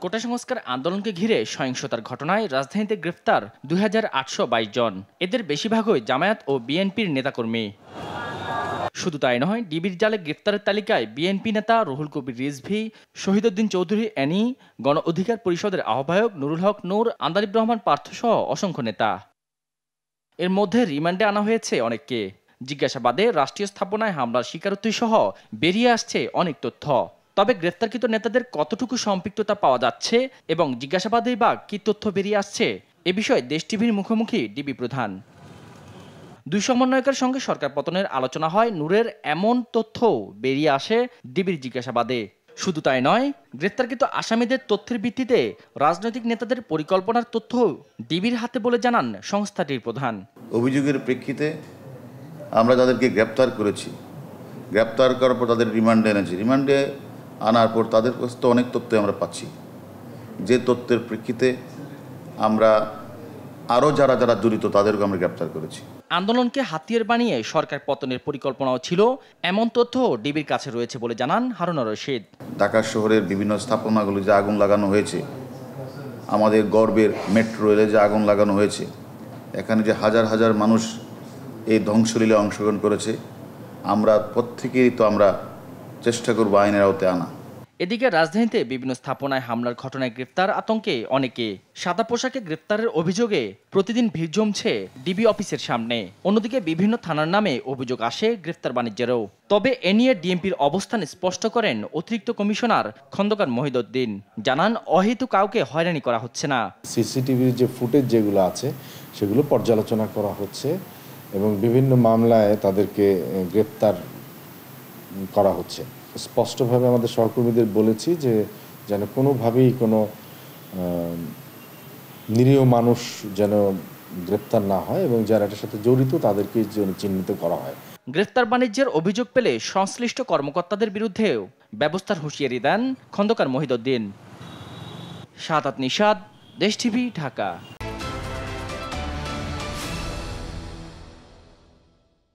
কোটা সংস্কার আন্দোলনকে ঘিরে সহিংসতার ঘটনায় রাজধানীতে গ্রেফতার ২৮২২ জন। এদের বেশিরভাগই জামায়াত ও বিএনপির নেতাকর্মী। শুধু তাই নয়, ডিবির জালে গ্রেফতারের তালিকায় বিএনপি নেতা রুহুল কবির রিজভী, শহীদউদ্দিন চৌধুরী অ্যানি, গণ অধিকার পরিষদের আহ্বায়ক নুরুল হক নূর, আন্দালিব রহমান পার্থসহ অসংখ্য নেতা। এর মধ্যে রিমান্ডে আনা হয়েছে অনেককে। জিজ্ঞাসাবাদে রাষ্ট্রীয় স্থাপনায় হামলার স্বীকারোক্তি সহ বেরিয়ে আসছে অনেক তথ্য। তবে গ্রেফতারকৃত নেতাদের কতটুকু সম্পৃক্ততা পাওয়া যাচ্ছে এবং জিজ্ঞাসাবাদেই বা কী তথ্য বেরিয়ে আসছে, এ বিষয়ে দেশ টিভির মুখোমুখি ডিবি প্রধান। দুই সমন্বয়কের সঙ্গে সরকার পতনের আলোচনা হয়, নূরের এমন তথ্যও বেরিয়ে আসে ডিবির জিজ্ঞাসাবাদে। শুধু তাই নয়, গ্রেফতারকৃত আসামিদের তথ্যের ভিত্তিতে রাজনৈতিক নেতাদের পরিকল্পনার তথ্য ডিবির হাতে বলে জানান সংস্থাটির প্রধান। অভিযোগের প্রেক্ষিতে আমরা তাদেরকে গ্রেপ্তার করেছি। গ্রেপ্তার করার পর তাদের রিমান্ডে এনেছি। রিমান্ডে আনার পর তাদের কাছ থেকে অনেক তথ্য আমরা পাচ্ছি, যে তথ্যের প্রেক্ষিতে আমরা আরও যারা জড়িত তাদেরকে আমরা গ্রেপ্তার করেছি। আন্দোলনকে হাতিয়ার বানিয়ে সরকার পতনের পরিকল্পনাও ছিল, এমন তথ্য ডিবির কাছে রয়েছে বলে জানান হারুন রশিদ। ঢাকা শহরের বিভিন্ন স্থাপনাগুলো যে আগুন লাগানো হয়েছে, আমাদের গর্বের মেট্রো রেলে যে আগুন লাগানো হয়েছে, এখানে যে হাজার হাজার মানুষ এই ধ্বংসলীলায় অংশগ্রহণ করেছে, আমরা প্রত্যেকেই তো আমরা চেষ্টা করব আইনের আওতায় আনা। এদিকে রাজধানীতে বিভিন্ন স্থাপনায় হামলার ঘটনায় গ্রেফতার আতঙ্কে অনেকে। সাদা পোশাকে গ্রেফতারের অভিযোগে প্রতিদিন ভিড় জমছে ডিবি অফিসের সামনে। অন্যদিকে বিভিন্ন থানার নামে অভিযোগ আসে গ্রেফতার বাণিজ্যেরও। তবে এ নিয়ে ডিএমপির অবস্থান স্পষ্ট করেন অতিরিক্ত কমিশনার খন্দকার মহিদউদ্দিন। জানান, অহেতুক কাউকে হয়রানি করা হচ্ছে না। সিসিটিভির যে ফুটেজ যেগুলো আছে সেগুলো পর্যালোচনা করা হচ্ছে এবং বিভিন্ন মামলায় তাদেরকে গ্রেফতার করা হচ্ছে। স্পষ্টভাবে আমাদের সহকর্মীদের বলেছি যে যেন কোনোভাবেই কোনো নিরীহ মানুষ যেন গ্রেপ্তার না হয় এবং যারা এটার সাথে জড়িত তাদেরকে যেন চিহ্নিত করা হয়। গ্রেফতার বাণিজ্যের অভিযোগ পেলে সংশ্লিষ্ট কর্মকর্তাদের বিরুদ্ধেও ব্যবস্থার হুঁশিয়ারি দেন খন্দকার মহিদউদ্দিন। শাহাদাত নিশাদ, দেশ টিভি, ঢাকা।